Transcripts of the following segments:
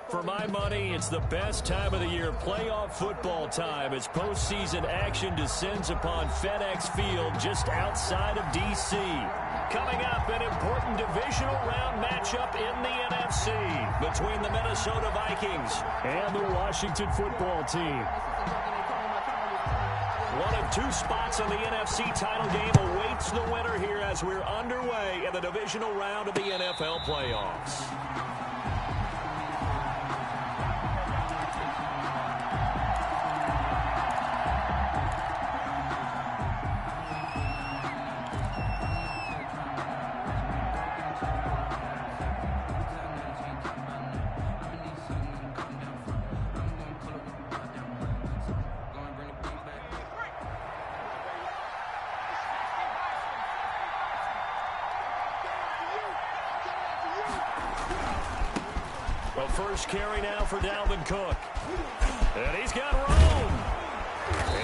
For my money, it's the best time of the year, playoff football time, as postseason action descends upon FedEx Field just outside of D.C. Coming up, an important divisional round matchup in the NFC between the Minnesota Vikings and the Washington football team. One of two spots on the NFC title game awaits the winner here as we're underway in the divisional round of the NFL playoffs. Well, first carry now for Dalvin Cook. And he's got room.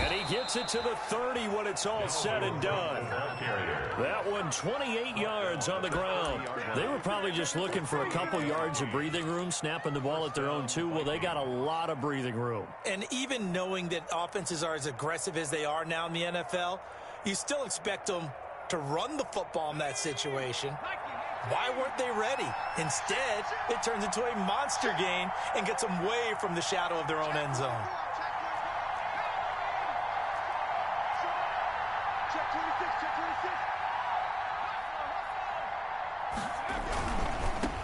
And he gets it to the 30 when it's all said and done. That one, 28 yards on the ground. They were probably just looking for a couple yards of breathing room, snapping the ball at their own 2. Well, they got a lot of breathing room. And even knowing that offenses are as aggressive as they are now in the NFL, you still expect them to run the football in that situation. Why weren't they ready? Instead, it turns into a monster gain and gets them way from the shadow of their own end zone.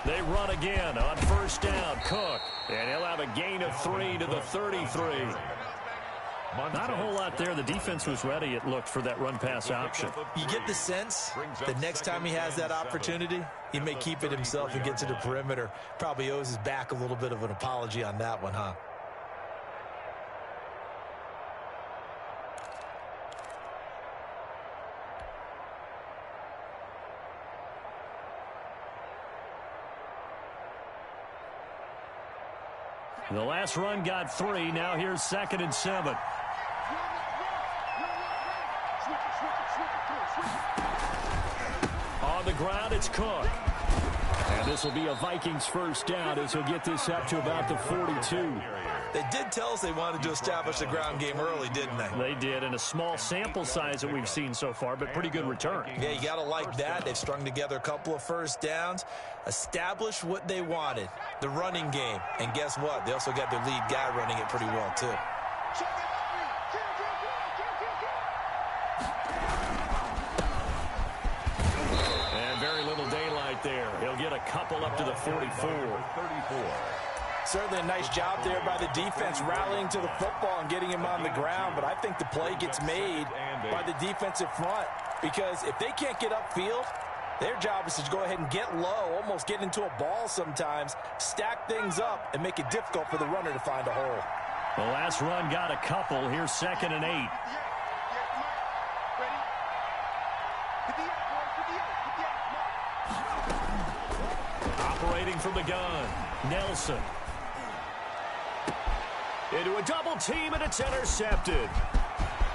They run again on first down. Cook. And he'll have a gain of 3 to the 33. Not a whole lot there. The defense was ready, it looked, for that run-pass option. You get the sense the next time he has that opportunity, he may keep it himself and get to the perimeter. Probably owes his back a little bit of an apology on that one, huh? The last run got 3. Now here's 2nd and 7. On the ground, it's Cook. And this will be a Vikings first down as he'll get this up to about the 42. They did tell us they wanted to establish the ground game early, didn't they? They did, in a small sample size that we've seen so far, but pretty good return. Yeah, you got to like that. They've strung together a couple of first downs, established what they wanted, the running game. And guess what? They also got their lead guy running it pretty well, too. And very little daylight there. He'll get a couple up to the 44. Certainly a nice job there by the defense rallying to the football and getting him on the ground, but I think the play gets made by the defensive front because if they can't get upfield, their job is to go ahead and get low, almost get into a ball sometimes, stack things up, and make it difficult for the runner to find a hole. The last run got a couple. Here's 2nd and 8. Operating from the gun, Nelson. Into a double team, and it's intercepted.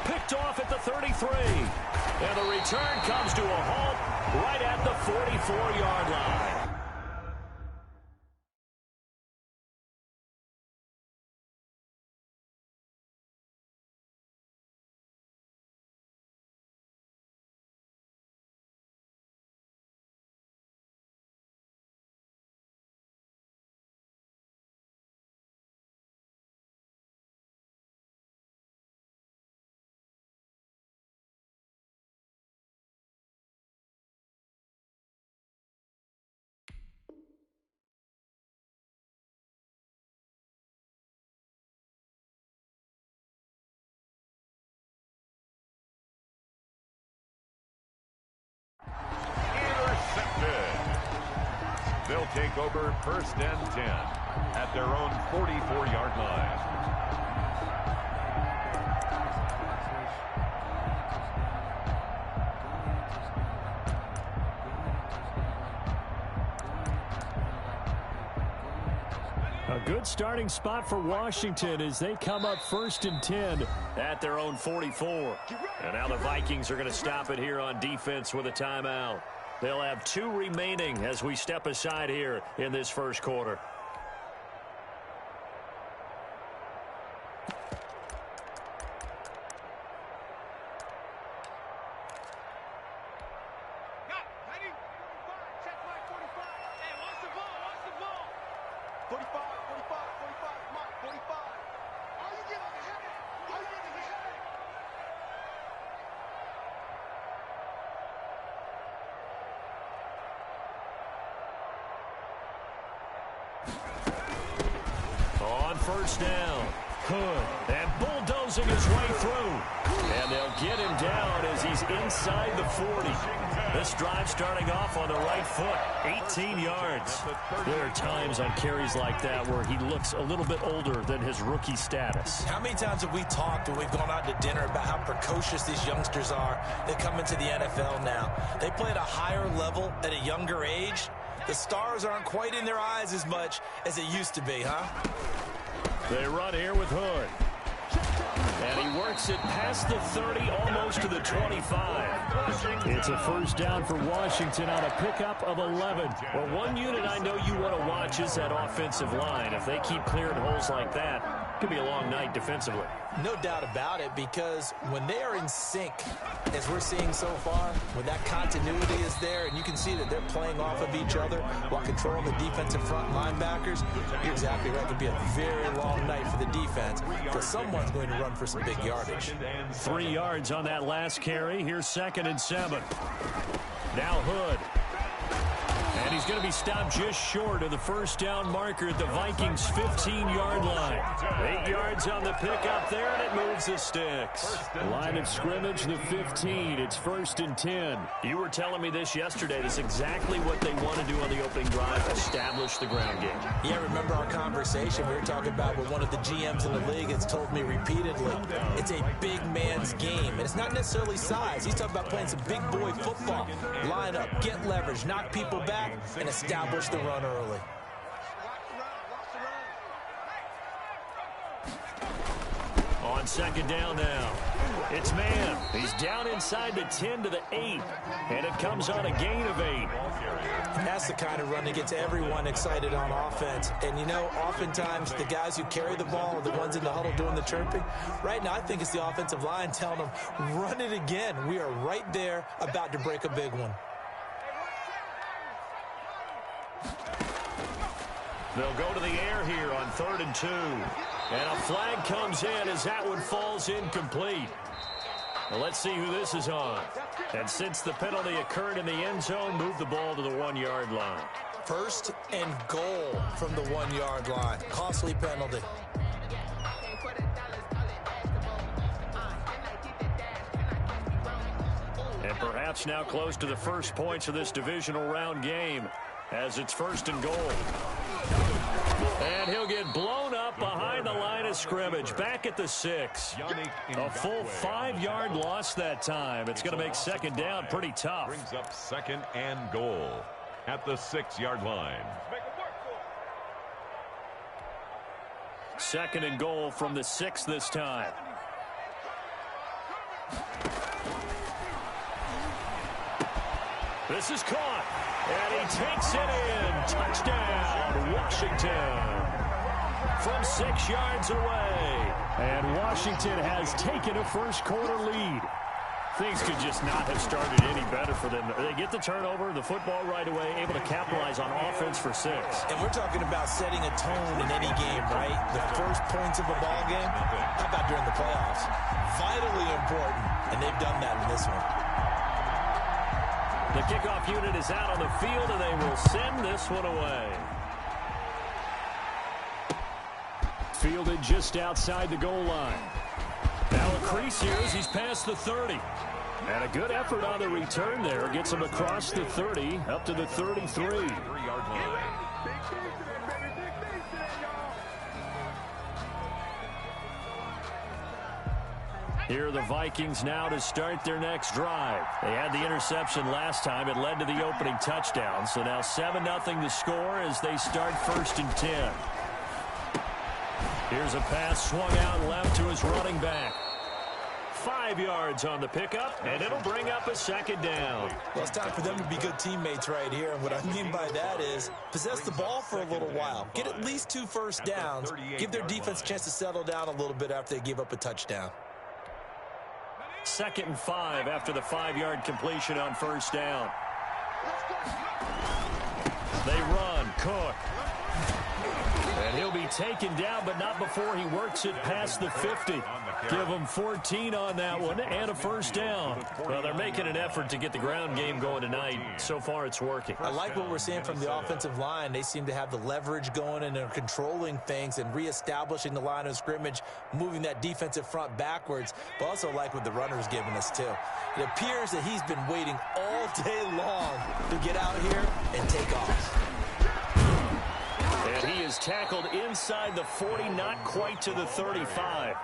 Picked off at the 33. And the return comes to a halt right at the 44-yard line. They'll take over 1st and 10 at their own 44-yard line. A good starting spot for Washington as they come up 1st and 10 at their own 44. And now the Vikings are going to stop it here on defense with a timeout. They'll have 2 remaining as we step aside here in this first quarter. On first down, Hood, and bulldozing his way through. And they'll get him down as he's inside the 40. This drive starting off on the right foot, 18 yards. There are times on carries like that where he looks a little bit older than his rookie status. How many times have we talked when we've gone out to dinner about how precocious these youngsters are that come into the NFL now? They play at a higher level at a younger age. The stars aren't quite in their eyes as much as it used to be, huh? They run here with Hood. And he works it past the 30, almost to the 25. It's a first down for Washington on a pickup of 11. Well, one unit I know you want to watch is that offensive line. If they keep clearing holes like that, it could be a long night defensively. No doubt about it, because when they are in sync, as we're seeing so far, when that continuity is there, and you can see that they're playing off of each other while controlling the defensive front linebackers, you're exactly right. It could be a very long night for the defense, because someone's going to run for some big yardage. 3 yards on that last carry. Here's 2nd and 7. Now Hood. And he's going to be stopped just short of the first down marker at the Vikings' 15-yard line. 8 yards on the pickup there, and it moves the sticks. Line of scrimmage, the 15. It's 1st and 10. You were telling me this yesterday. This is exactly what they want to do on the opening drive, establish the ground game. Yeah, remember our conversation we were talking about with one of the GMs in the league that's told me repeatedly, it's a big man's game. And it's not necessarily size. He's talking about playing some big boy football. Line up, get leverage, knock people back, and establish the run early. On 2nd down now, it's man. He's down inside the 10 to the 8, and it comes on a gain of 8. That's the kind of run that gets everyone excited on offense. And, you know, oftentimes the guys who carry the ball are the ones in the huddle doing the chirping. Right now, I think it's the offensive line telling them, run it again. We are right there about to break a big one. They'll go to the air here on 3rd and 2. And a flag comes in as that one falls incomplete. Well, let's see who this is on. And since the penalty occurred in the end zone, move the ball to the 1-yard line. 1st and goal from the 1-yard line. Costly penalty. And perhaps now close to the first points of this divisional round game as it's 1st and goal. And he'll get blown up behind the line of scrimmage, back at the 6. A full 5-yard loss that time. It's going to make 2nd down pretty tough. Brings up 2nd and goal at the 6-yard line. 2nd and goal from the 6 this time. This is caught. And he takes it in. Touchdown, Washington. From 6 yards away. And Washington has taken a first-quarter lead. Things could just not have started any better for them. They get the turnover, the football right away, able to capitalize on offense for 6. And we're talking about setting a tone in any game, right? The first points of a ball game. How about during the playoffs? Vitally important, and they've done that in this one. The kickoff unit is out on the field, and they will send this one away. Fielded just outside the goal line. Now a crease here as he's past the 30. And a good effort on the return there. Gets him across the 30, up to the 33. 3-yard line. Here are the Vikings now to start their next drive. They had the interception last time. It led to the opening touchdown. So now 7-0 the score as they start 1st and 10. Here's a pass swung out left to his running back. 5 yards on the pickup, and it'll bring up a 2nd down. Well, it's time for them to be good teammates right here. And what I mean by that is possess the ball for a little while. Get at least 2 first downs. Give their defense a chance to settle down a little bit after they give up a touchdown. 2nd and 5 after the 5-yard completion on first down. They run. Cook. And he'll be taken down, but not before he works it past the 50. Give him 14 on that one and a first down. Well, they're making an effort to get the ground game going tonight. So far, it's working. I like what we're seeing from the offensive line. They seem to have the leverage going, and they're controlling things and reestablishing the line of scrimmage, moving that defensive front backwards, but also like what the runner's giving us, too. It appears that he's been waiting all day long to get out here and take off. And he is tackled inside the 40, not quite to the 35.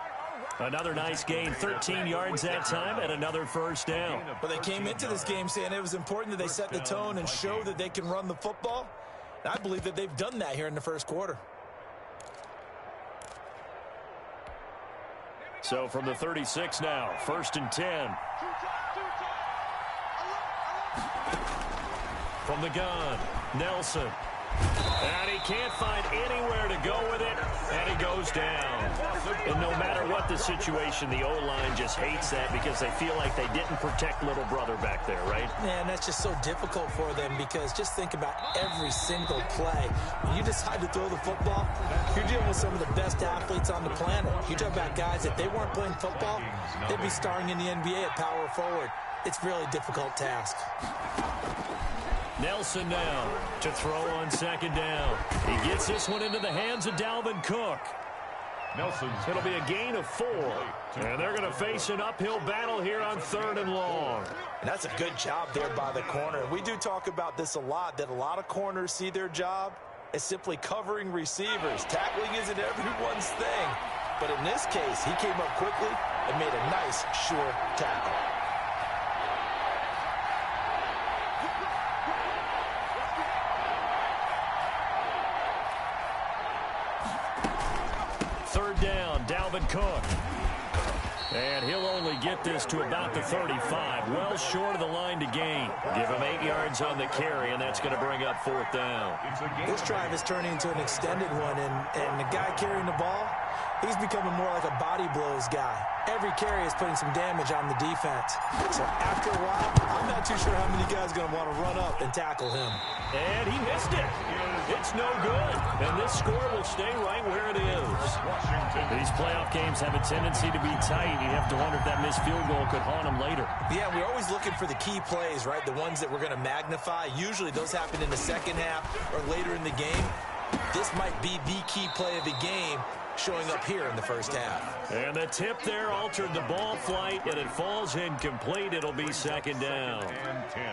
Another nice gain, 13 yards that time, and another first down. But they came into this game saying it was important that they set the tone and show that they can run the football. And I believe that they've done that here in the first quarter. So from the 36 now, 1st and 10. From the gun, Nelson. And he can't find anywhere to go with it, and he goes down. And no matter what the situation, the O-line just hates that because they feel like they didn't protect little brother back there, right? Man, that's just so difficult for them because just think about every single play. When you decide to throw the football, you're dealing with some of the best athletes on the planet. You talk about guys, if they weren't playing football, they'd be starring in the NBA at power forward. It's a really difficult task. Nelson now to throw on 2nd down. He gets this one into the hands of Dalvin Cook. It'll be a gain of 4. And they're going to face an uphill battle here on 3rd and long. And that's a good job there by the corner. We do talk about this a lot, that a lot of corners see their job as simply covering receivers. Tackling isn't everyone's thing. But in this case, he came up quickly and made a nice, sure tackle. Dalvin Cook. And he'll only get this to about the 35. Well short of the line to gain. Give him 8 yards on the carry, and that's going to bring up 4th down. This drive is turning into an extended one, and the guy carrying the ball, he's becoming more like a body blows guy. Every carry is putting some damage on the defense. So after a while, I'm not too sure how many guys are going to want to run up and tackle him. And he missed it. It's no good. And this score will stay right where it is. These playoff games have a tendency to be tight. You have to wonder if that missed field goal could haunt them later. Yeah, we're always looking for the key plays, right? The ones that we're going to magnify. Usually those happen in the second half or later in the game. This might be the key play of the game showing up here in the first half. And the tip there altered the ball flight, and it falls incomplete. It'll be 2nd down. And 10.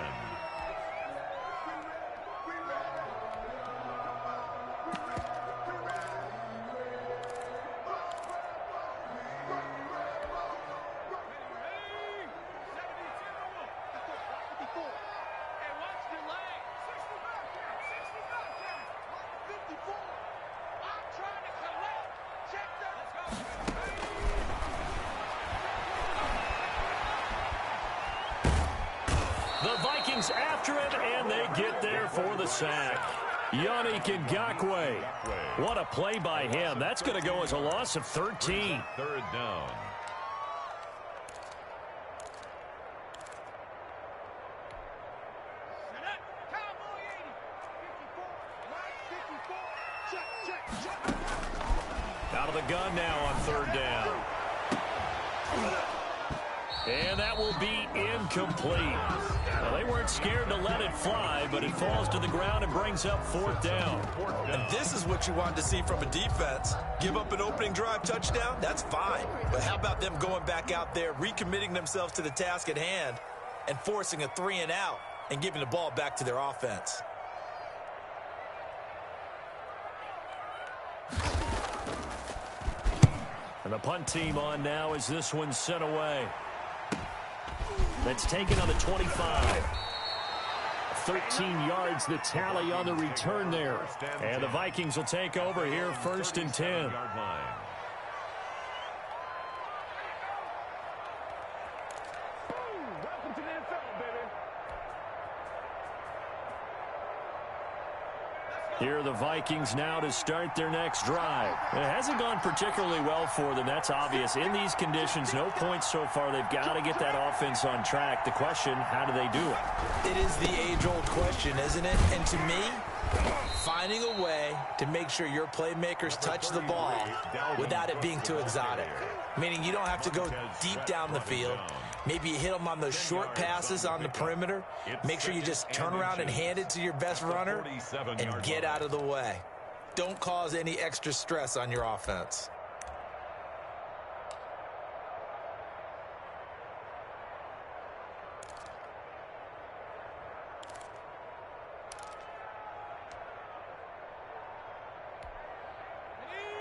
The Vikings after it, and they get there for the sack. Yannick Ngakoue. What a play by him. That's going to go as a loss of 13. 3rd down. Out of the gun now on 3rd down. And that will be incomplete. Well, they weren't scared to let it fly, but it falls to the ground and brings up 4th down. And this is what you want to see from a defense. Give up an opening drive touchdown, that's fine. But how about them going back out there, recommitting themselves to the task at hand, and forcing a 3 and out and giving the ball back to their offense? And the punt team on now as this one's sent away. That's taken on the 25. 13 yards the tally on the return there. And the Vikings will take over here 1st and 10. Here are the Vikings now to start their next drive. It hasn't gone particularly well for them. That's obvious. In these conditions, no points so far. They've got to get that offense on track. The question, how do they do it? It is the age-old question, isn't it? And to me, finding a way to make sure your playmakers touch the ball without it being too exotic. Meaning you don't have to go deep down the field. Maybe you hit them on those short passes on the perimeter. Make sure you just turn around and hand it to your best runner and get out of the way. Don't cause any extra stress on your offense.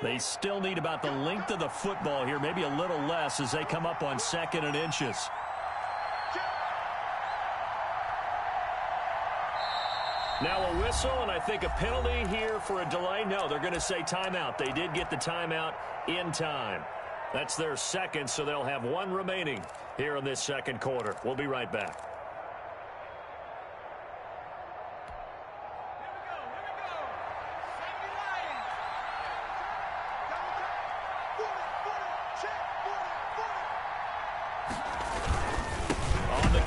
They still need about the length of the football here, maybe a little less as they come up on 2nd and inches. Now a whistle, and I think a penalty here for a delay. No, they're going to say timeout. They did get the timeout in time. That's their second, so they'll have one remaining here in this second quarter. We'll be right back.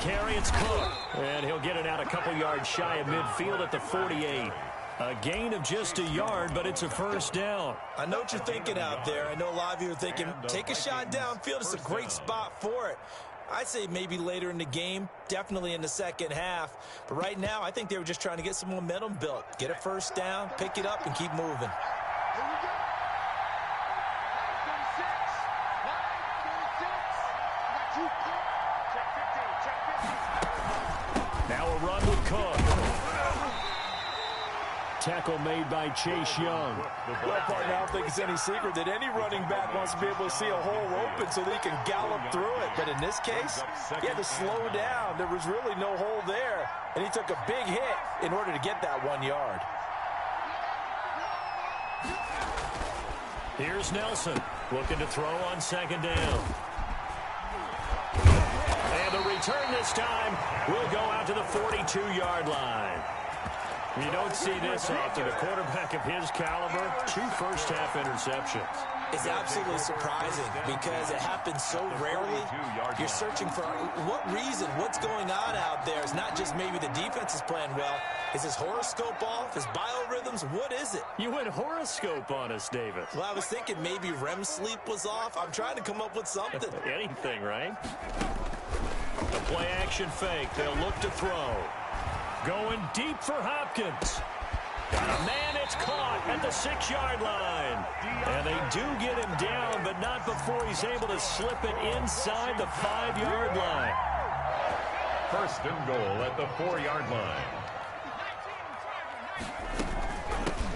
Carry, it's Cook, and he'll get it out a couple yards shy of midfield at the 48. A gain of just a yard, but it's a first down. I know what you're thinking out there. I know a lot of you are thinking, take a shot downfield. It's a great spot for it. I'd say maybe later in the game, definitely in the second half. But right now, I think they were just trying to get some momentum built. Get a first down, pick it up, and keep moving. Now a run with Cook. Tackle made by Chase Young. Well, partner, I don't think it's any secret that any running back wants to be able to see a hole open so that he can gallop through it. But in this case, he had to slow down. There was really no hole there, and he took a big hit in order to get that 1 yard. Here's Nelson looking to throw on 2nd down. And the return this time will go out to the 42-yard line. You don't see this often. A quarterback of his caliber, 2 first-half interceptions. It's absolutely surprising because it happens so rarely. You're searching for what reason, what's going on out there. It's not just maybe the defense is playing well. Is his horoscope off? His biorhythms? What is it? You went horoscope on us, David. Well, I was thinking maybe REM sleep was off. I'm trying to come up with something. Anything, right? The play action fake. They'll look to throw. Going deep for Hopkins. Got a man, it's caught at the 6-yard line. And they do get him down, but not before he's able to slip it inside the 5-yard line. First and goal at the 4-yard line.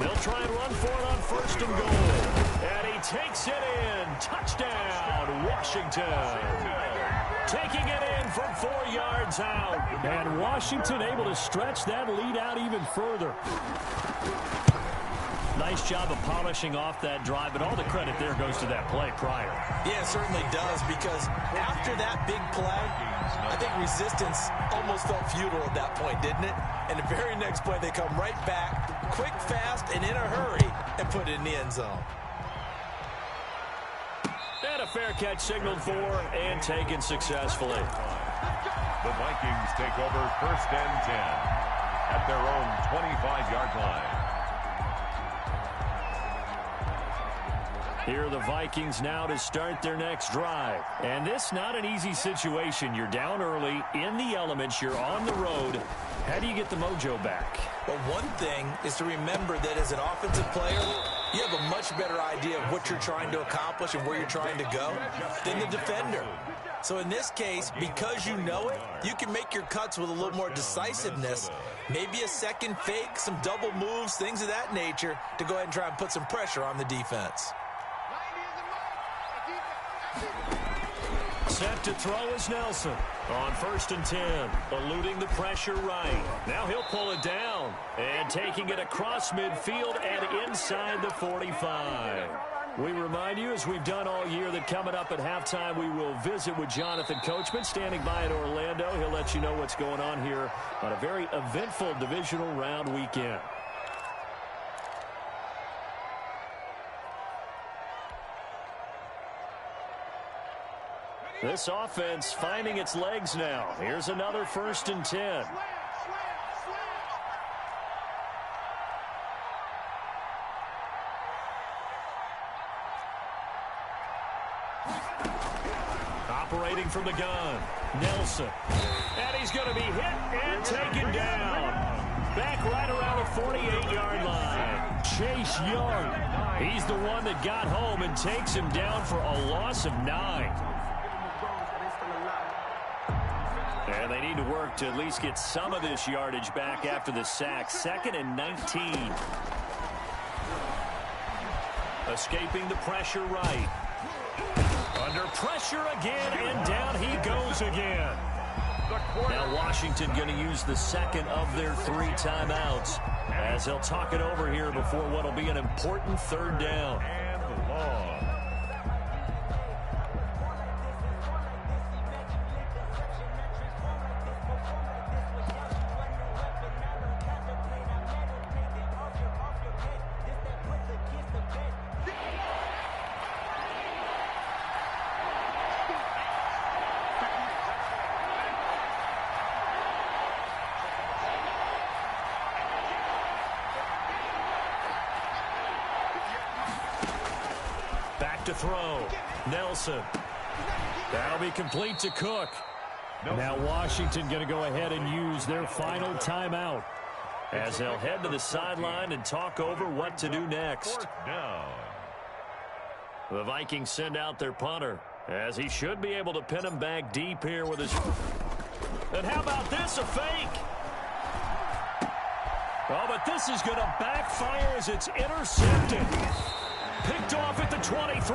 They'll try and run for it on 1st and goal. And he takes it in. Touchdown, Washington. Taking it in from 4 yards out. And Washington able to stretch that lead out even further. Nice job of polishing off that drive, but all the credit there goes to that play prior. Yeah, it certainly does, because after that big play, I think resistance almost felt futile at that point, didn't it? And the very next play, they come right back, quick, fast, and in a hurry, and put it in the end zone. And a fair catch signaled for and taken successfully. The Vikings take over 1st and 10 at their own 25-yard line. Here are the Vikings now to start their next drive. And this not an easy situation. You're down early, in the elements, you're on the road. How do you get the mojo back? Well, one thing is to remember that as an offensive player, you have a much better idea of what you're trying to accomplish and where you're trying to go than the defender. So in this case, because you know it, you can make your cuts with a little more decisiveness. Maybe a second fake, some double moves, things of that nature to go ahead and try and put some pressure on the defense. Set to throw is Nelson on 1st and 10, eluding the pressure right. Now he'll pull it down and taking it across midfield and inside the 45. We remind you, as we've done all year, that coming up at halftime, we will visit with Jonathan Coachman standing by in Orlando. He'll let you know what's going on here on a very eventful divisional round weekend. This offense finding its legs now. Here's another 1st and 10. Operating from the gun, Nelson. And he's going to be hit and taken down. Back right around the 48-yard line. Chase Young. He's the one that got home and takes him down for a loss of 9. And they need to work to at least get some of this yardage back after the sack. 2nd and 19. Escaping the pressure right. Under pressure again, and down he goes again. Now Washington going to use the 2nd of their 3 timeouts as they'll talk it over here before what will be an important 3rd down. And long. To throw. Nelson. That'll be complete to Cook. Now Washington going to go ahead and use their final timeout as they'll head to the sideline and talk over what to do next. The Vikings send out their punter as he should be able to pin him back deep here with his... And how about this, a fake? Oh, but this is going to backfire as it's intercepted. Picked off at the 23.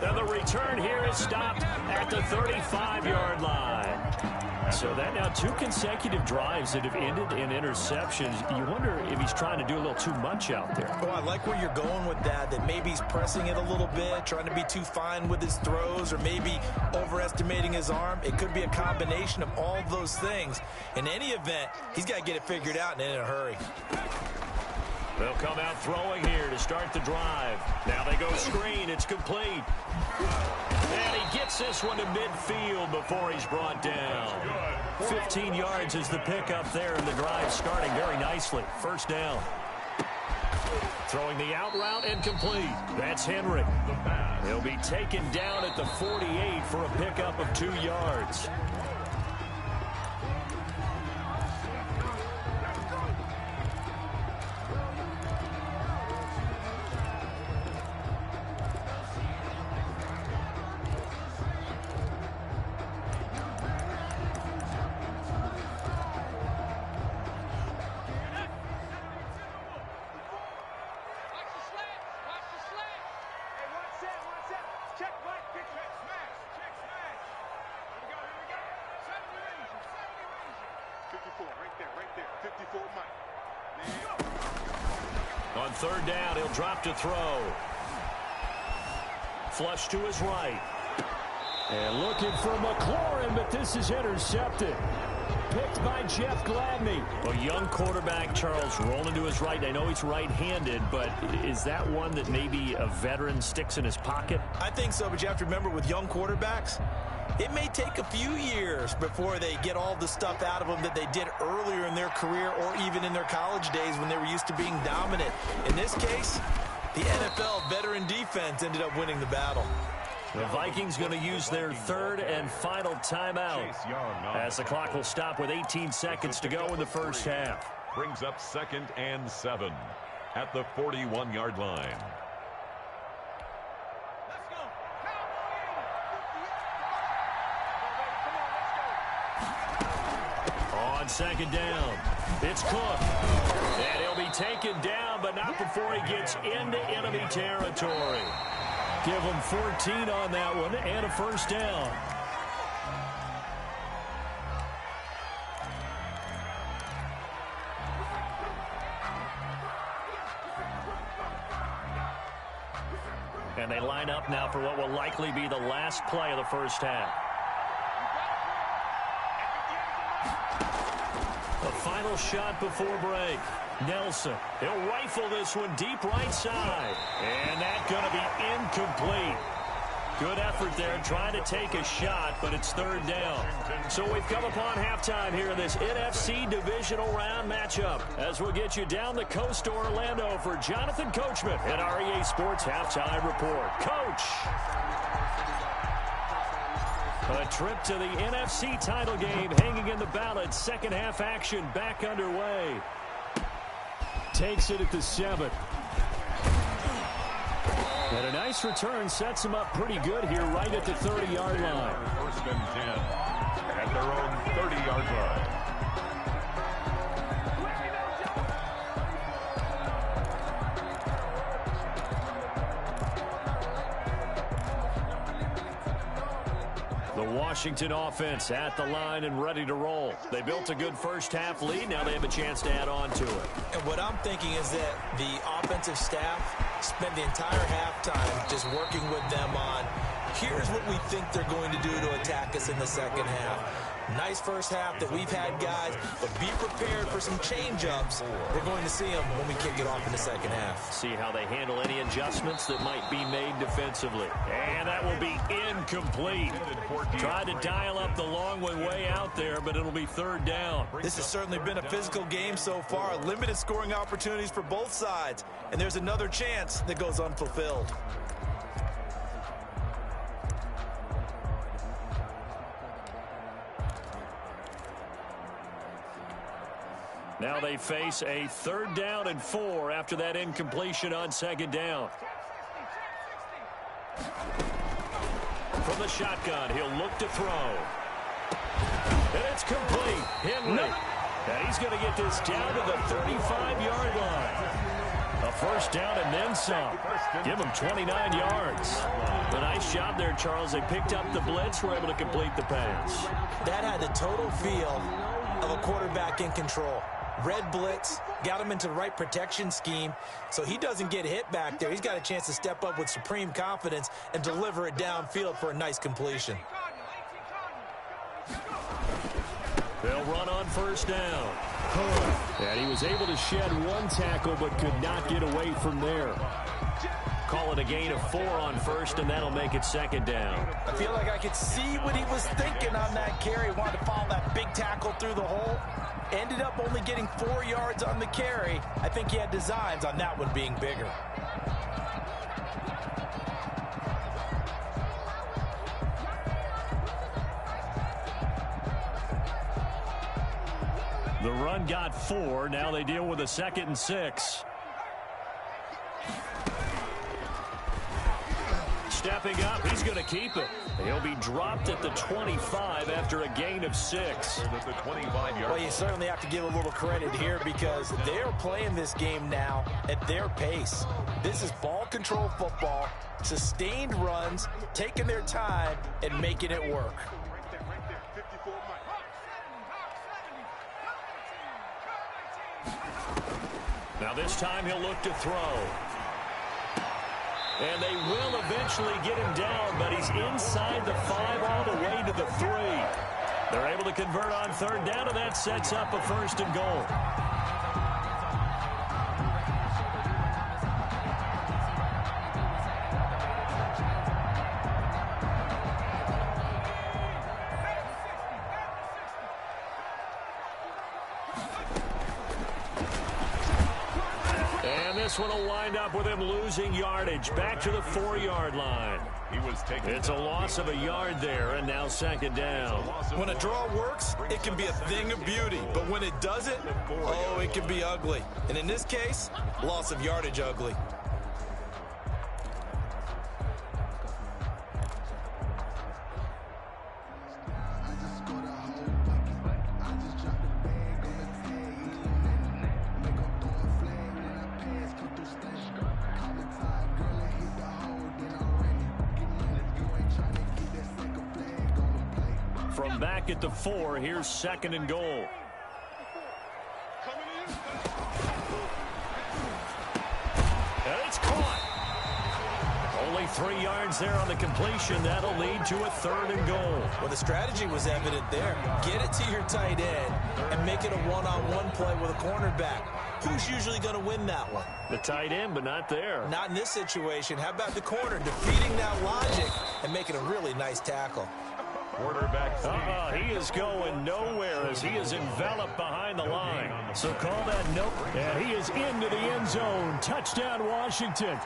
And the return here is stopped at the 35-yard line. So that now 2 consecutive drives that have ended in interceptions. You wonder if he's trying to do a little too much out there. Oh, I like where you're going with that maybe he's pressing it a little bit, trying to be too fine with his throws, or maybe overestimating his arm. It could be a combination of all of those things. In any event, he's got to get it figured out and in a hurry. They'll come out throwing here to start the drive. Now they go screen. It's complete. And he gets this one to midfield before he's brought down. 15 yards is the pickup there, and the drive starting very nicely. 1st down. Throwing the out route and complete. That's Henry. He'll be taken down at the 48 for a pickup of 2 yards. On 3rd down, he'll drop to throw. Flush to his right. And looking for McLaurin, but this is intercepted. Picked by Jeff Gladney. A young quarterback, Charles, rolling to his right. I know he's right-handed, but is that one that maybe a veteran sticks in his pocket? I think so, but you have to remember with young quarterbacks, it may take a few years before they get all the stuff out of them that they did earlier in their career or even in their college days when they were used to being dominant. In this case, the NFL veteran defense ended up winning the battle. The Vikings going to use their 3rd and final timeout as the clock will stop with 18 seconds to go in the 1st half. Brings up 2nd and 7 at the 41-yard line. On 2nd down, it's Cook. And he'll be taken down, but not before he gets into enemy territory. Give him 14 on that one and a 1st down. And they line up now for what will likely be the last play of the 1st half. The final shot before break. Nelson, he'll rifle this one deep right side. And that's going to be incomplete. Good effort there, trying to take a shot, but it's third down. So we've come upon halftime here in this NFC Divisional Round matchup, as we'll get you down the coast to Orlando for Jonathan Coachman at our EA Sports Halftime Report. Coach! A trip to the NFC title game hanging in the balance. Second half action back underway. Takes it at the 7. And a nice return sets him up pretty good here right at the 30-yard line. First and 10 at their own 30-yard line. The Washington offense at the line and ready to roll. They built a good first-half lead. Now they have a chance to add on to it. And what I'm thinking is that the offensive staff spent the entire halftime just working with them on, here's what we think they're going to do to attack us in the second half. Nice first half that we've had, guys, but be prepared for some change-ups. We're going to see them when we kick it off in the second half. See how they handle any adjustments that might be made defensively. And that will be incomplete. Tried to dial up the long one way out there, but it'll be third down. This has certainly been a physical game so far. Limited scoring opportunities for both sides. And there's another chance that goes unfulfilled. Now they face a 3rd down and 4 after that incompletion on 2nd down. From the shotgun, he'll look to throw. And it's complete. Henry. And he's going to get this down to the 35-yard line. A first down and then some. Give him 29 yards. A nice job there, Charles. They picked up the blitz, were able to complete the pass. That had the total feel of a quarterback in control. Red blitz, got him into the right protection scheme, so he doesn't get hit back there. He's got a chance to step up with supreme confidence and deliver it downfield for a nice completion. They'll run on first down. And he was able to shed one tackle but could not get away from there. Call it a gain of 4 on first, and that'll make it 2nd down. I feel like I could see what he was thinking on that carry. Wanted to follow that big tackle through the hole. Ended up only getting 4 yards on the carry. I think he had designs on that one being bigger. The run got 4. Now they deal with a 2nd and 6. Stepping up, he's going to keep it. He'll be dropped at the 25 after a gain of 6. Well, you certainly have to give a little credit here because they're playing this game now at their pace. This is ball control football, sustained runs, taking their time and making it work. Now this time he'll look to throw. And they will eventually get him down, but he's inside the 5 all the way to the 3. They're able to convert on 3rd down, and that sets up a 1st and goal. This one will wind up with him losing yardage back to the 4-yard line. It's a loss of a yard there, and now 2nd down. When a draw works, it can be a thing of beauty, but when it doesn't, oh, it can be ugly. And in this case, loss of yardage ugly. From back at the 4, here's 2nd and goal. And it's caught. Only 3 yards there on the completion. That'll lead to a 3rd and goal. Well, the strategy was evident there. Get it to your tight end and make it a one-on-one play with a cornerback. Who's usually going to win that one? The tight end, but not there. Not in this situation. How about the corner defeating that logic and making a really nice tackle? Quarterback he is going nowhere as he is enveloped behind the line. So call that nope. And he is into the end zone. Touchdown, Washington.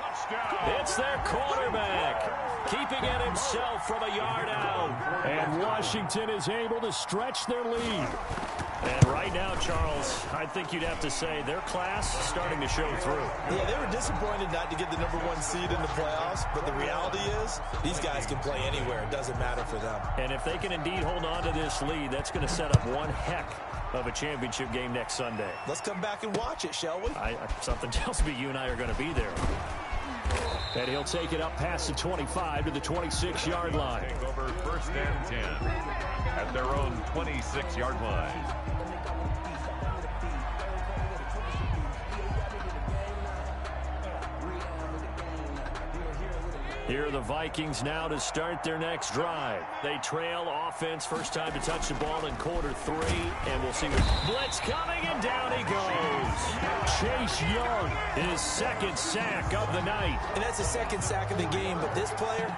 It's their quarterback, keeping it himself from a yard out. And Washington is able to stretch their lead. And right now, Charles, I think you'd have to say their class starting to show through. Yeah, they were disappointed not to get the #1 seed in the playoffs, but the reality is these guys can play anywhere. It doesn't matter for them. And if they can indeed hold on to this lead, that's going to set up one heck of a championship game next Sunday. Let's come back and watch it, shall we? Something tells me you and I are going to be there. And he'll take it up past the 25 to the 26-yard line. Take over 1st and 10 at their own 26-yard line. Here are the Vikings now to start their next drive. They trail offense, first time to touch the ball in quarter 3, and we'll see what blitz coming, and down he goes. Chase Young, his second sack of the night. And that's the second sack of the game, but this player,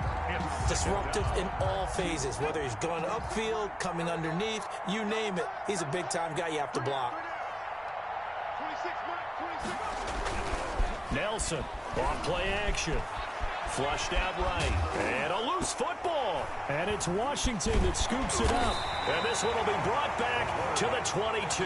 disruptive in all phases, whether he's going upfield, coming underneath, you name it. He's a big-time guy you have to block. Nelson, off play action. Flushed out right, and a loose football. And it's Washington that scoops it up. And this one will be brought back to the 22.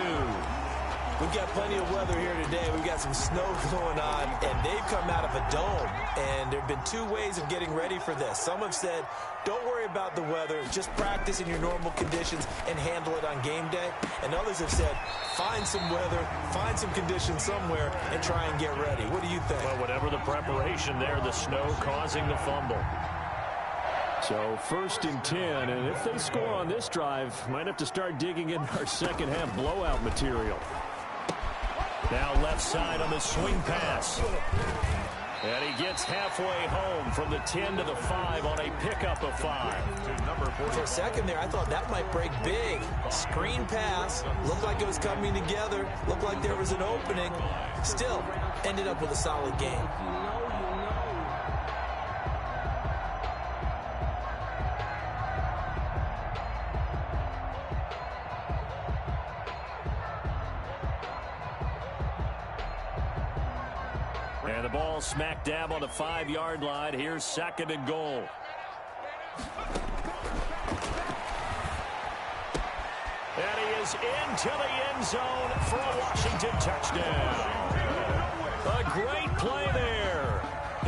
We've got plenty of weather here today. We've got some snow going on, and they've come out of a dome. And there have been 2 ways of getting ready for this. Some have said, don't worry about the weather. Just practice in your normal conditions and handle it on game day. And others have said, find some weather, find some conditions somewhere, and try and get ready. What do you think? Well, whatever the preparation there, the snow causing the fumble. So 1st and 10, and if they score on this drive, might have to start digging in our second half blowout material. Now left side on the swing pass. And he gets halfway home from the 10 to the 5 on a pickup of 5. For a second there, I thought that might break big. Screen pass. Looked like it was coming together. Looked like there was an opening. Still, ended up with a solid game. And the ball smack dab on the 5-yard line. Here's 2nd and goal. And he is into the end zone for a Washington touchdown. A great play there.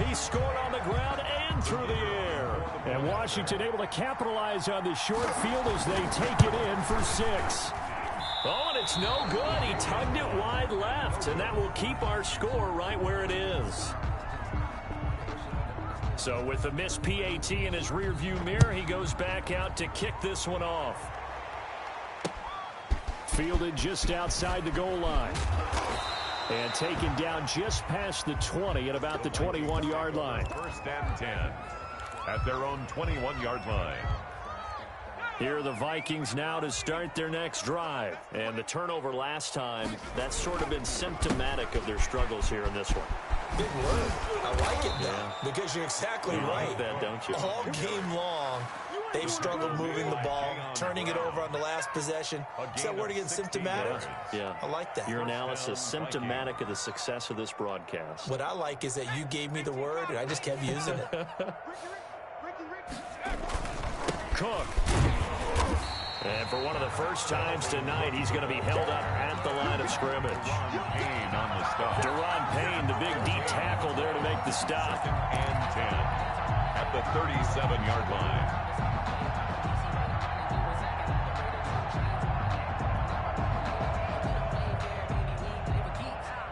He scored on the ground and through the air. And Washington able to capitalize on the short field as they take it in for 6. Oh, and it's no good. He tugged it wide left, and that will keep our score right where it is. So with the missed PAT in his rearview mirror, he goes back out to kick this one off. Fielded just outside the goal line. And taken down just past the 20 at about the 21-yard line. 1st and 10 at their own 21-yard line. Here are the Vikings now to start their next drive. And the turnover last time, that's sort of been symptomatic of their struggles here in this one. Big word. I like it now, because you're exactly right. Like that, don't you? All game long, they've struggled moving the ball, turning it over on the last possession. Is that word again, symptomatic? Yeah. I like that. Your analysis, symptomatic of the success of this broadcast. What I like is that you gave me the word, and I just kept using it. Cook. And for one of the first times tonight, he's going to be held up at the line of scrimmage. Payne on the stop. Deron Payne, the big D tackle there to make the stop. 2nd and 10 at the 37-yard line.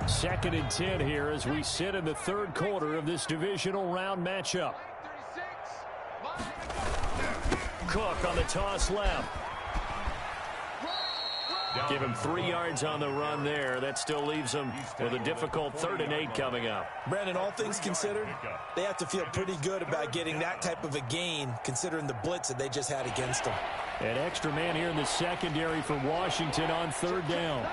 2nd and 10 here as we sit in the 3rd quarter of this divisional round matchup. Cook on the toss left. Give him 3 yards on the run there. That still leaves him with a difficult 3rd and 8 coming up. Brandon, all things considered, they have to feel pretty good about getting that type of a gain, considering the blitz that they just had against them. An extra man here in the secondary for Washington on 3rd down.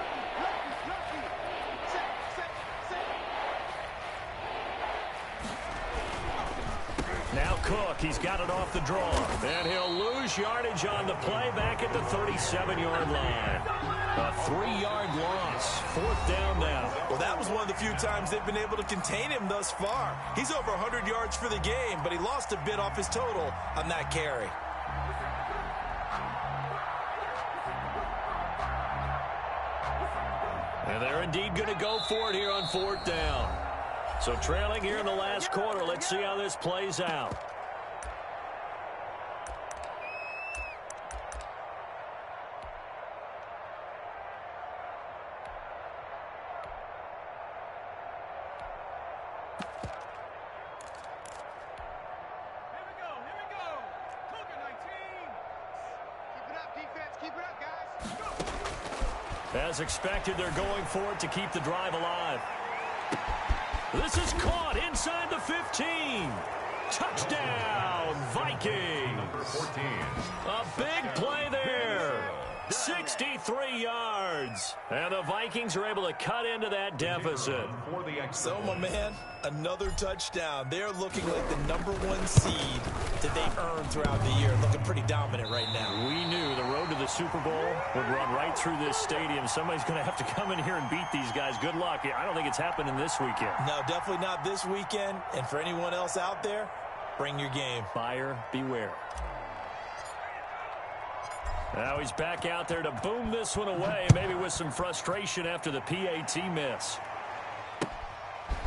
Cook. He's got it off the draw. And he'll lose yardage on the play back at the 37-yard line. A 3-yard loss. 4th down now. Well, that was one of the few times they've been able to contain him thus far. He's over 100 yards for the game, but he lost a bit off his total on that carry. And they're indeed going to go for it here on 4th down. So trailing here in the last quarter. Let's see how this plays out. As expected, they're going for it to keep the drive alive. This is caught inside the 15. Touchdown, Vikings. 14. A big play there. 63 yards. And the Vikings are able to cut into that deficit. So, my man, another touchdown. They're looking like the #1 seed that they earned throughout the year. Looking pretty dominant right now. We knew the road to the Super Bowl would run right through this stadium. Somebody's going to have to come in here and beat these guys. Good luck. I don't think it's happening this weekend. No, definitely not this weekend. And for anyone else out there, bring your game. Buyer beware. Now he's back out there to boom this one away, maybe with some frustration after the PAT miss.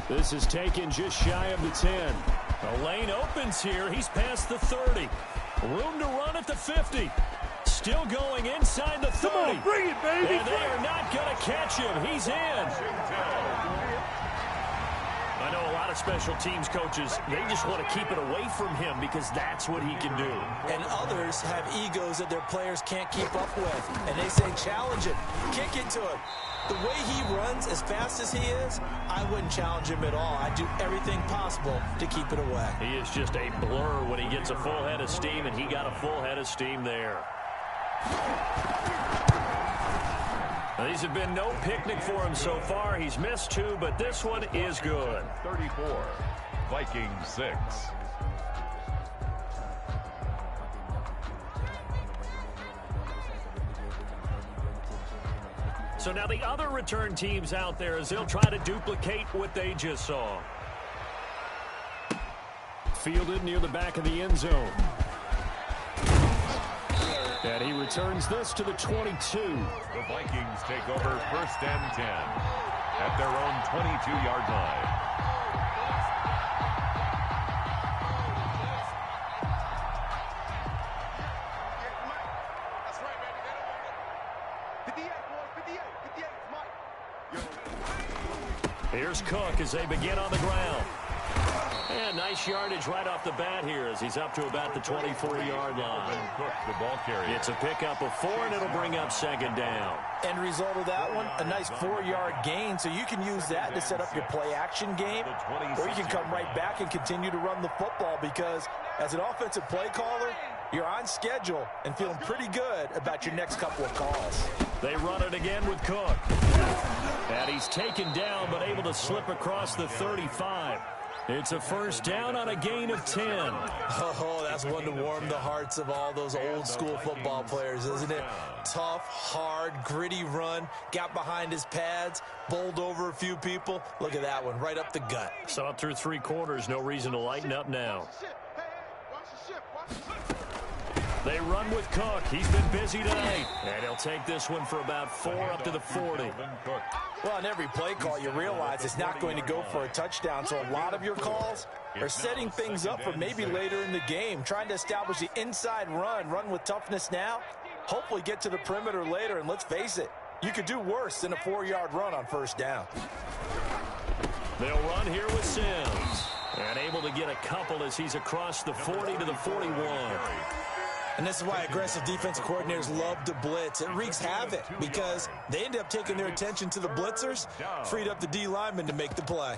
This is taken just shy of the 10. The lane opens here. He's past the 30. Room to run at the 50. Still going inside the 30. Come on, bring it, baby. And they are not going to catch him. He's in. I know a lot of special teams coaches, they just want to keep it away from him because that's what he can do. And others have egos that their players can't keep up with. And they say, challenge him, kick it to him. The way he runs as fast as he is, I wouldn't challenge him at all. I'd do everything possible to keep it away. He is just a blur when he gets a full head of steam, and he got a full head of steam there. Now, these have been no picnic for him so far. He's missed 2, but this one is good. 34, Vikings 6. So now the other return teams out there as they'll try to duplicate what they just saw. Fielded near the back of the end zone. And he returns this to the 22. The Vikings take over 1st and 10 at their own 22-yard line. Here's Cook as they begin on the ground. And nice yardage right off the bat here as he's up to about the 24-yard line. Cook, the ball carrier. It's a pickup of 4, and it'll bring up 2nd down. End result of that one, a nice 4-yard gain, so you can use that to set up your play-action game, or you can come right back and continue to run the football because as an offensive play caller, you're on schedule and feeling pretty good about your next couple of calls. They run it again with Cook. And he's taken down but able to slip across the 35. It's a 1st down on a gain of 10. Oh, that's one to warm the hearts of all those old school football players, isn't it? Tough, hard, gritty run, got behind his pads, bowled over a few people. Look at that one, right up the gut. Saw it through 3 quarters, no reason to lighten up now. They run with Cook. He's been busy tonight. And he'll take this one for about 4 up to the 40. Well, on every play call, you realize it's not going to go for a touchdown. So a lot of your calls are setting things up for maybe later in the game, trying to establish the inside run with toughness now, hopefully get to the perimeter later. And let's face it, you could do worse than a 4-yard run on 1st down. They'll run here with Sims. And able to get a couple as he's across the 40 to the 41. And this is why aggressive defensive coordinators love to blitz. It wreaks havoc because they end up taking their attention to the blitzers, freed up the D lineman to make the play.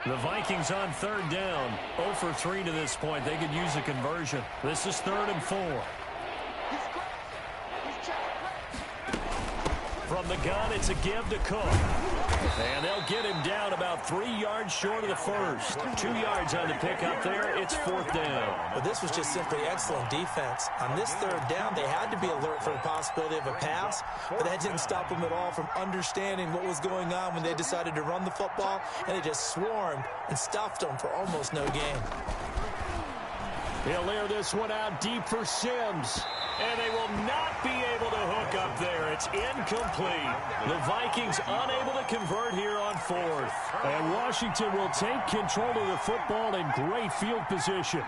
The Vikings on third down. 0 for 3 to this point. They could use a conversion. This is 3rd and 4. From the gun, it's a give to Cook. And they'll get him down about 3 yards short of the first. 2 yards on the pickup there. It's 4th down. Well, this was just simply excellent defense. On this 3rd down, they had to be alert for the possibility of a pass, but that didn't stop them at all from understanding what was going on when they decided to run the football, and they just swarmed and stuffed them for almost no gain. He'll air this one out deep for Sims. And they will not be able to hook up there. It's incomplete. The Vikings unable to convert here on 4th. And Washington will take control of the football in great field position.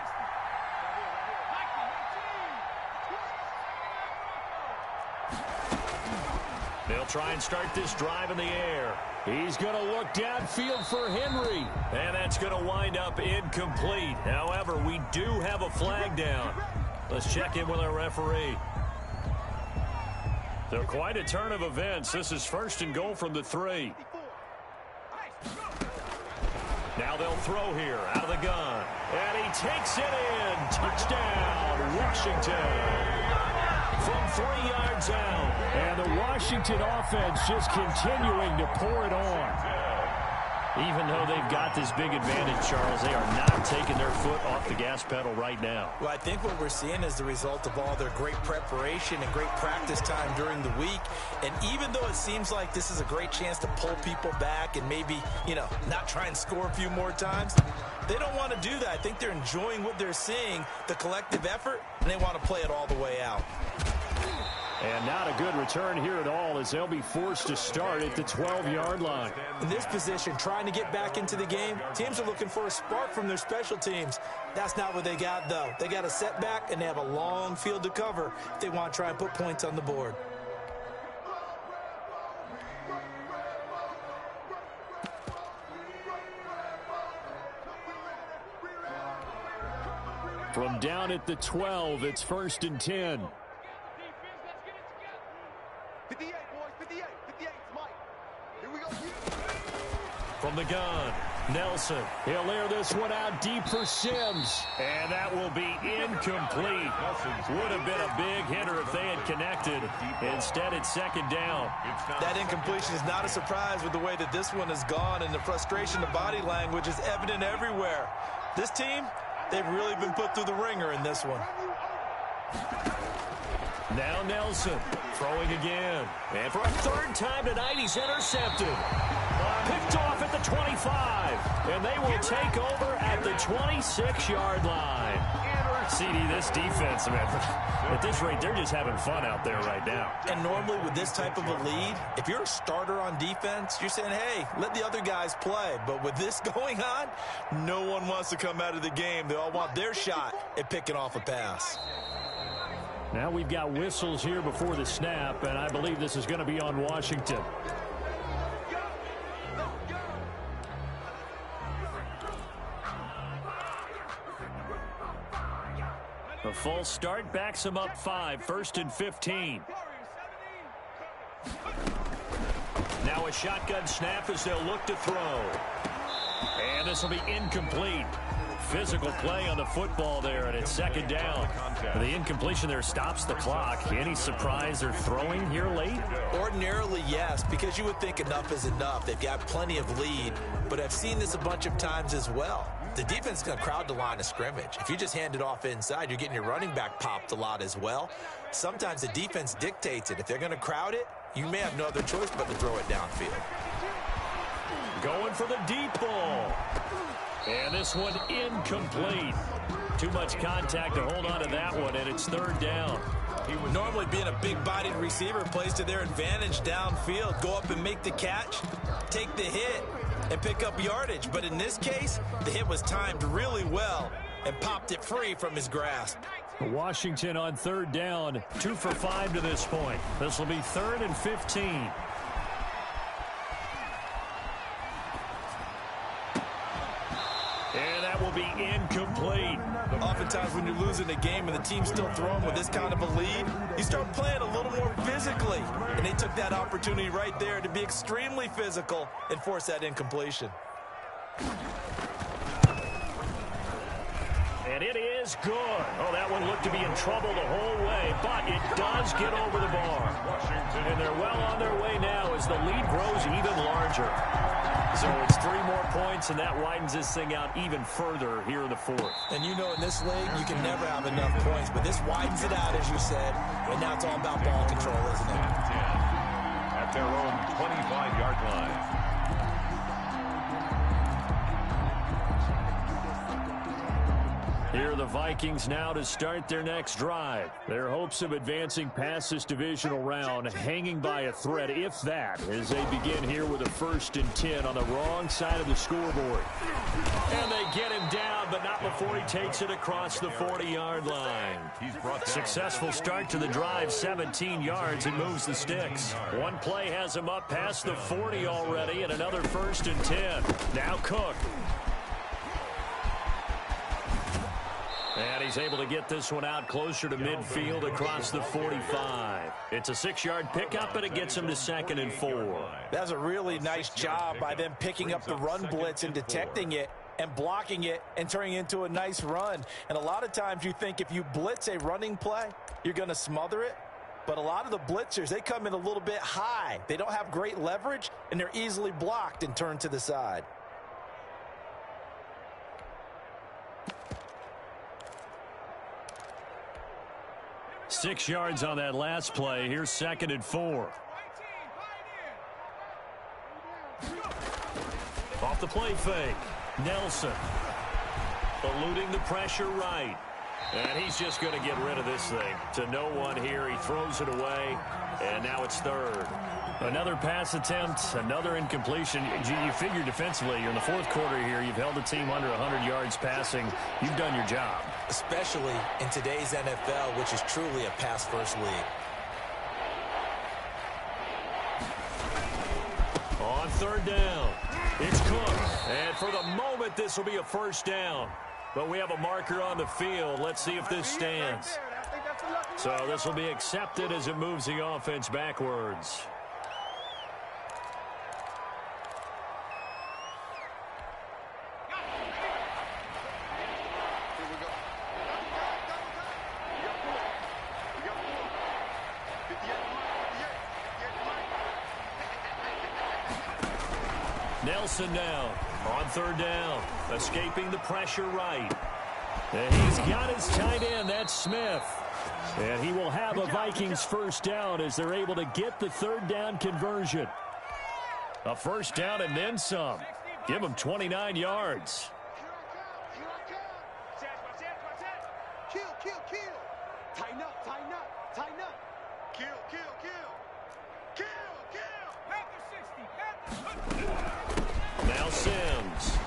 They'll try and start this drive in the air. He's going to look downfield for Henry. And that's going to wind up incomplete. However, we do have a flag down. Let's check in with our referee. So quite a turn of events. This is 1st and goal from the 3. Now they'll throw here out of the gun. And he takes it in. Touchdown, Washington. From 3 yards out. And the Washington offense just continuing to pour it on. Even though they've got this big advantage, Charles, they are not taking their foot off the gas pedal right now. Well, I think what we're seeing is the result of all their great preparation and great practice time during the week. And even though it seems like this is a great chance to pull people back and maybe, not try and score a few more times, they don't want to do that. I think they're enjoying what they're seeing, the collective effort, and they want to play it all the way out. And not a good return here at all as they'll be forced to start at the 12-yard line. In this position, trying to get back into the game, teams are looking for a spark from their special teams. That's not what they got, though. They got a setback, and they have a long field to cover if they want to try and put points on the board. From down at the 12, it's 1st and 10. 58, boys, 58, 58, Mike. Here we go. From the gun, Nelson. He'll air this one out deep for Sims. And that will be incomplete. Would have been a big hitter if they had connected. Instead, it's 2nd down. That incompletion is not a surprise with the way that this one has gone, and the frustration of body language is evident everywhere. This team, they've really been put through the ringer in this one. Now Nelson throwing again. And for a 3rd time tonight, he's intercepted. Picked off at the 25. And they will take over at the 26-yard line. CD, this defense, man, at this rate, they're just having fun out there right now. And normally with this type of a lead, if you're a starter on defense, you're saying, hey, let the other guys play. But with this going on, no one wants to come out of the game. They all want their shot at picking off a pass. Now we've got whistles here before the snap, and I believe this is going to be on Washington. A false start backs him up 5, 1st and 15. Now a shotgun snap as they'll look to throw. And this will be incomplete. Physical play on the football there, and it's 2nd down. The incompletion there stops the clock. Any surprise they're throwing here late? Ordinarily, yes, because you would think enough is enough. They've got plenty of lead, but I've seen this a bunch of times as well. The defense is going to crowd the line of scrimmage. If you just hand it off inside, you're getting your running back popped a lot as well. Sometimes the defense dictates it. If they're going to crowd it, you may have no other choice but to throw it downfield. Going for the deep ball. And this one incomplete. Too much contact to hold on to that one, and it's 3rd down. Normally being a big-bodied receiver plays to their advantage downfield. Go up and make the catch, take the hit, and pick up yardage. But in this case, the hit was timed really well and popped it free from his grasp. Washington on 3rd down, 2 for 5 to this point. This will be 3rd and 15. And that will be incomplete. Oftentimes when you're losing a game and the team's still throwing with this kind of a lead, you start playing a little more physically. And they took that opportunity right there to be extremely physical and force that incompletion. And it is good. Oh, that one looked to be in trouble the whole way, but it does get over the bar. And they're well on their way now as the lead grows even larger. So it's 3 more points, and that widens this thing out even further here in the fourth. And you know in this league, you can never have enough points, but this widens it out, as you said. And now it's all about ball control, isn't it? At their own 25-yard line. Here are the Vikings now to start their next drive. Their hopes of advancing past this divisional round hanging by a thread, if that, as they begin here with a 1st and 10 on the wrong side of the scoreboard. And they get him down, but not before he takes it across the 40-yard line. Successful start to the drive, 17 yards, and moves the sticks. One play has him up past the 40 already, and another 1st and 10. Now Cook. And he's able to get this one out closer to midfield across the 45. It's a 6-yard pickup, and it gets him to 2nd and 4. That's a really nice job by them picking up the run blitz and detecting it and blocking it and turning it into a nice run. And a lot of times you think if you blitz a running play, you're going to smother it. But a lot of the blitzers, they come in a little bit high. They don't have great leverage, and they're easily blocked and turned to the side. Six yards on that last play. Here's 2nd and 4. Off the play fake. Nelson eluding the pressure right. And he's just going to get rid of this thing to no one here. He throws it away, and now it's 3rd. Another pass attempt, another incompletion. You figure defensively, you're in the 4th quarter here. You've held the team under 100 yards passing. You've done your job. Especially in today's NFL, which is truly a pass-first league. On 3rd down, it's Cook. And for the moment, this will be a 1st down. But we have a marker on the field. Let's see if this stands. So this will be accepted as it moves the offense backwards. Nelson now on 3rd down, escaping the pressure right. And he's got his tight end, that's Smith. And he will have a Vikings 1st down as they're able to get the 3rd down conversion. A 1st down and then some. Give him 29 yards. Kill. Tighten up. Kill. Now Sims.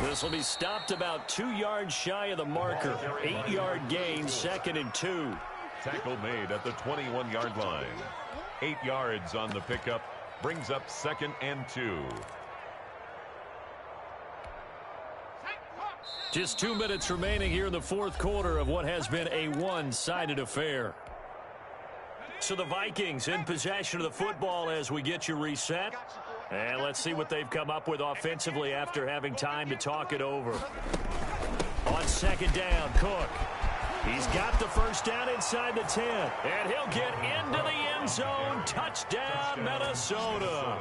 This will be stopped about 2 yards shy of the marker. 8-yard gain, 2nd and 2. Tackle made at the 21-yard line. 8 yards on the pickup. Brings up 2nd and 2. Just 2 minutes remaining here in the 4th quarter of what has been a one-sided affair. So the Vikings in possession of the football as we get you reset. And let's see what they've come up with offensively after having time to talk it over. On 2nd down, Cook. He's got the 1st down inside the 10. And he'll get into the end zone. Touchdown, Minnesota.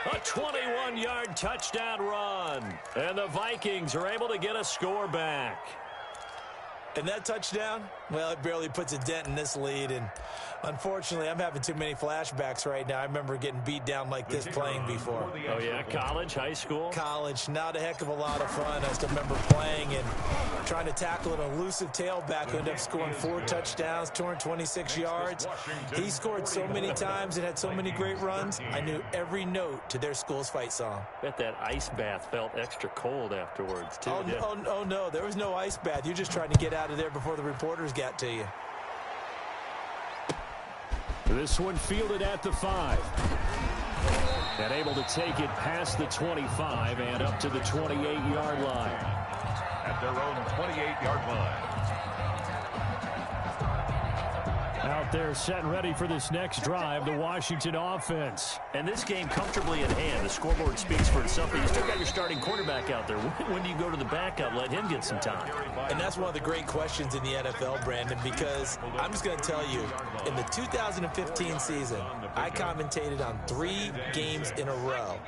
A 21-yard touchdown run. And the Vikings are able to get a score back. And that touchdown, well, it barely puts a dent in this lead. And unfortunately, I'm having too many flashbacks right now. I remember getting beat down like this playing before. Oh, yeah? College, high school? College, not a heck of a lot of fun. I still remember playing and trying to tackle an elusive tailback who ended up scoring 4 touchdowns, 226 yards. He scored so many times and had so many great runs, I knew every note to their school's fight song. Bet that ice bath felt extra cold afterwards, too. Oh, no, there was no ice bath. You're just trying to get out of there before the reporters got to you. This one fielded at the 5. And able to take it past the 25 and up to the 28-yard line. At their own 28-yard line. Out there set and ready for this next drive, the Washington offense. And this game comfortably in hand. The scoreboard speaks for itself, but you still got your starting quarterback out there. When do you go to the backup? Let him get some time. And that's one of the great questions in the NFL, Brandon, because I'm just going to tell you, in the 2015 season, I commentated on 3 games in a row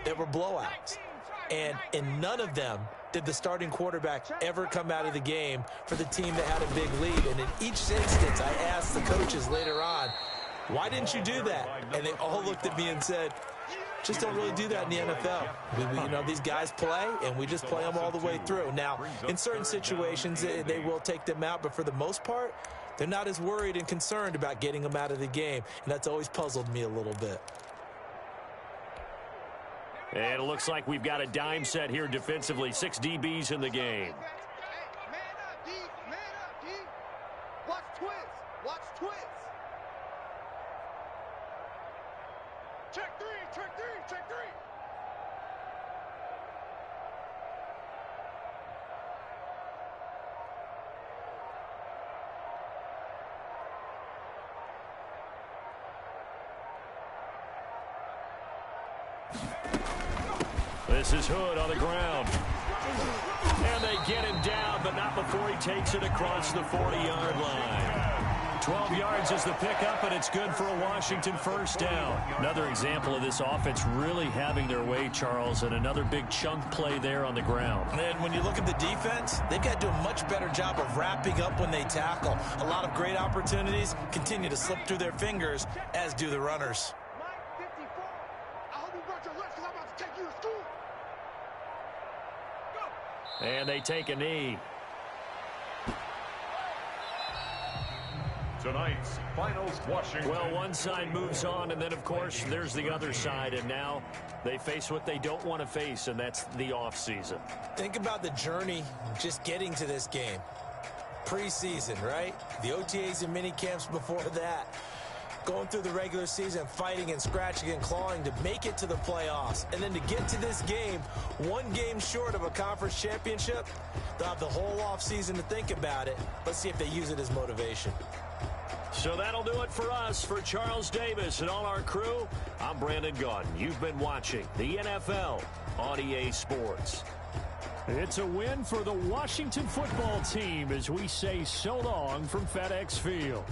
that were blowouts. And in none of them did the starting quarterback ever come out of the game for the team that had a big lead. And in each instance, I asked the coaches later on, why didn't you do that? And they all looked at me and said, just don't really do that in the NFL. You know, these guys play, and we just play them all the way through. Now, in certain situations, they will take them out, but for the most part, they're not as worried and concerned about getting them out of the game. And that's always puzzled me a little bit. And it looks like we've got a dime set here defensively. 6 DBs in the game. Man up, D. Man up, D. Watch twist. Watch twist. Check 3. Check 3. Check 3. This is Hood on the ground. And they get him down, but not before he takes it across the 40-yard line. 12 yards is the pickup, and it's good for a Washington first down. Another example of this offense really having their way, Charles, and another big chunk play there on the ground. And when you look at the defense, they've got to do a much better job of wrapping up when they tackle. A lot of great opportunities continue to slip through their fingers, as do the runners. Mike 54. I hope you brought your lunch because I'm about to take you to school. And they take a knee. Tonight's finals, Washington. Well, one side moves on, and then, of course, there's the other side. And now they face what they don't want to face, and that's the offseason. Think about the journey just getting to this game. Preseason, right? The OTAs and mini camps before that. Going through the regular season, fighting and scratching and clawing to make it to the playoffs. And then to get to this game, 1 game short of a conference championship, they'll have the whole offseason to think about it. Let's see if they use it as motivation. So that'll do it for us. For Charles Davis and all our crew, I'm Brandon Gaudin. You've been watching the NFL on EA Sports. It's a win for the Washington football team as we say so long from FedEx Field.